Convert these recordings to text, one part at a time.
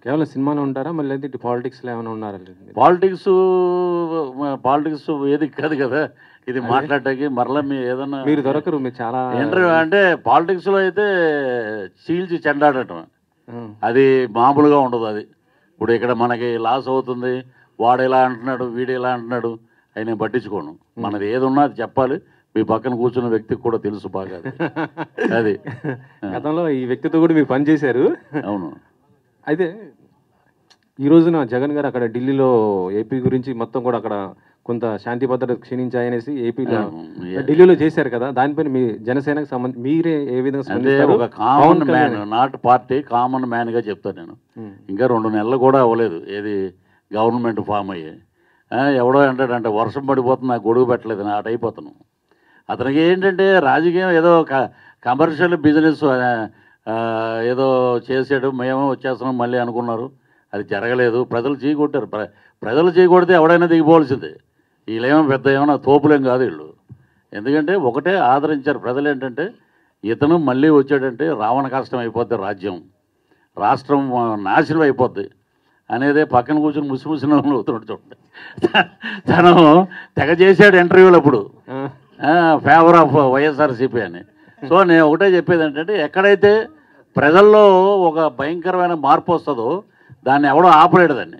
కేవలం సినిమాలో ఉంటారా మళ్ళీ అయితే పాలిటిక్స్లో ఏమైనా ఉన్నారా? పాలిటిక్స్ వేదిక కాదు కదా ఇది మాట్లాడటానికి. మరలా మీరు ఏదన్నా మీరు దొరకరు, మీరు చాలా ఇంటర్వ్యూ అంటే పాలిటిక్స్లో అయితే చీల్చి చెండాడటం అది మామూలుగా ఉండదు. అది ఇప్పుడు ఇక్కడ మనకి లాస్ అవుతుంది, వాడు ఇలా అంటున్నాడు వీడు ఇలా అంటున్నాడు అవి నేను పట్టించుకోను. మనది ఏది ఉన్నా అది చెప్పాలి. మీ పక్కన కూర్చున్న వ్యక్తికి కూడా తెలుసు బాగా అది. గతంలో ఈ వ్యక్తితో కూడా మీరు పనిచేశారు. అవును. అయితే ఈ రోజున జగన్ గారు అక్కడ ఢిల్లీలో ఏపీ గురించి మొత్తం కూడా అక్కడ కొంత శాంతి భద్రత క్షీణించాయనేసి ఏపీలో ఢిల్లీలో చేశారు కదా, దానిపైన మీ జనసేనకు సంబంధించి మీరే ఏ విధంగా స్పందిస్తారు? ఒక common man, not party, common మ్యాన్గా చెప్తాను నేను. ఇంకా 2 నెలలు కూడా అవ్వలేదు ఏది గవర్నమెంట్ ఫామ్ అయ్యి. ఎవడో అంటాడంటే వర్షం పడిపోతుంది నాకు గొడుగు పెట్టలేదు నా అయిపోతాను. అతనికి ఏంటంటే రాజకీయం ఏదో కమర్షియల్ బిజినెస్ ఏదో చేసాడు, మేమో వచ్చేస్తున్నాం మళ్ళీ అనుకున్నారు. అది జరగలేదు. ప్రజలు చీకొట్టారు. ప్రజలు చీకొడితే ఎవడైనా దిగిపోవాల్సిందే. వీళ్ళేమో పెద్ద ఏమైనా తోపులేం కాదు వీళ్ళు. ఎందుకంటే ఒకటే ఆదరించారు ప్రజలు. ఏంటంటే ఇతను మళ్ళీ వచ్చాడంటే రావణ కష్టం అయిపోద్ది, రాష్ట్రం నాశనం అయిపోద్ది అనేదే పక్కన కూర్చొని ముసిముసిన అవుతున్నాడు చూడండి. తను తెగ చేశాడు ఇంటర్వ్యూలు అప్పుడు ఫేవర్ ఆఫ్ వైఎస్ఆర్సీపీ అని. సో నేను ఒకటే చెప్పేది ఏంటంటే ఎక్కడైతే ప్రజల్లో ఒక భయంకరమైన మార్పు వస్తుందో దాన్ని ఎవడో ఆపలేడు దాన్ని.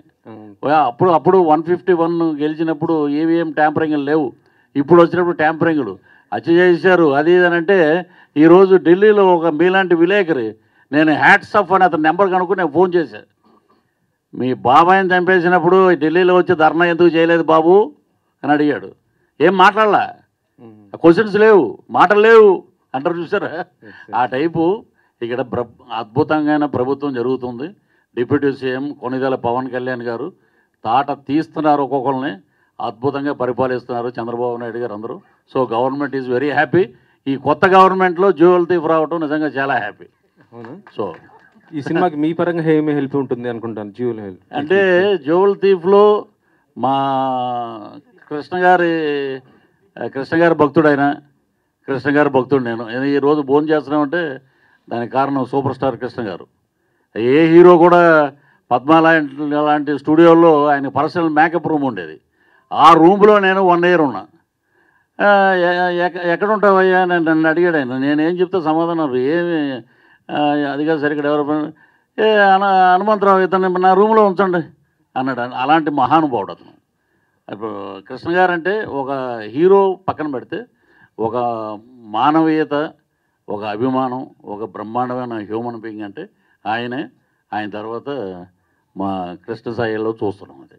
అప్పుడు 151 గెలిచినప్పుడు ఈవీఎం ట్యాంపరింగ్లు లేవు. ఇప్పుడు వచ్చినప్పుడు ట్యాంపరింగ్లు హత్య చేశారు అది అని అంటే ఈరోజు ఢిల్లీలో ఒక మీలాంటి విలేకరి నేను హ్యాట్స్ ఆఫ్ అని అతని నెంబర్ కనుక్కొని నేను ఫోన్ చేశాను. మీ బాబాయిని చంపేసినప్పుడు ఢిల్లీలో వచ్చి ధర్నా ఎందుకు చేయలేదు బాబు అని అడిగాడు. ఏం మాట్లాడలా, క్వశ్చన్స్ లేవు, మాటలు లేవు అంటారు చూసారా. ఆ టైపు ఇక్కడ అద్భుతంగా ప్రభుత్వం జరుగుతుంది. డిప్యూటీ సీఎం కొణిదెల పవన్ కళ్యాణ్ గారు తాట తీస్తున్నారు, ఒక్కొక్కరిని అద్భుతంగా పరిపాలిస్తున్నారు చంద్రబాబు నాయుడు గారు అందరూ. So government is very happy. ఈ కొత్త గవర్నమెంట్లో జ్యువెల్ థీఫ్ రావటం నిజంగా చాలా హ్యాపీ. సో ఈ సినిమాకి మీ పరంగా ఏమి హెల్ప్ ఉంటుంది అనుకుంటాను? జ్యువెల్ హెల్ప్ అంటే జ్యువెల్ థీఫ్లో మా కృష్ణ గారి భక్తుడు ఆయన. కృష్ణ గారి భక్తుడు నేను. ఈరోజు భోజనం చేస్తున్నామంటే దానికి కారణం సూపర్ స్టార్ కృష్ణ గారు. ఏ హీరో కూడా పద్మా లాంటి స్టూడియోలో ఆయన పర్సనల్ మేకప్ రూమ్ ఉండేది. ఆ రూమ్లో నేను 1 year ఉన్నా. ఎక్కడ ఉంటావయ్యా నన్ను అడిగాడు ఆయన. నేనేం చెప్తే సమాధానం ఏమి అదిగా సరిగ్గా డెవలప్మెంట్ హనుమంతరావు ఇతను నా రూమ్లో ఉంచండి అన్నాడు. అలాంటి మహానుభావుడు అతను. ఇప్పుడు కృష్ణ గారు అంటే ఒక హీరో పక్కన పెడితే ఒక మానవీయత, ఒక అభిమానం, ఒక బ్రహ్మాండమైన హ్యూమన్ బీయింగ్ అంటే ఆయనే. ఆయన తర్వాత మా కృష్ణ సాయిలో చూస్తున్నాం. అదే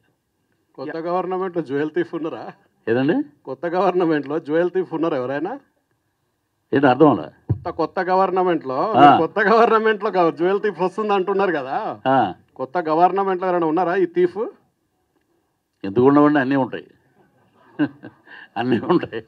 కొత్త గవర్నమెంట్లో జ్యువెల్ థీఫ్ ఉన్నారా? ఏదండి కొత్త గవర్నమెంట్లో జ్యువెల్ థీఫ్ ఉన్నారా ఎవరైనా? ఏంటి అర్థం అలా? కొత్త గవర్నమెంట్లో జ్యువెల్ థీఫ్ వస్తుంది అంటున్నారు కదా. కొత్త గవర్నమెంట్లో ఎవరైనా ఉన్నారా ఈ థీఫ్? ఎందుకు ఉండవండి, అన్నీ ఉంటాయి. అన్నీ ఉంటాయి.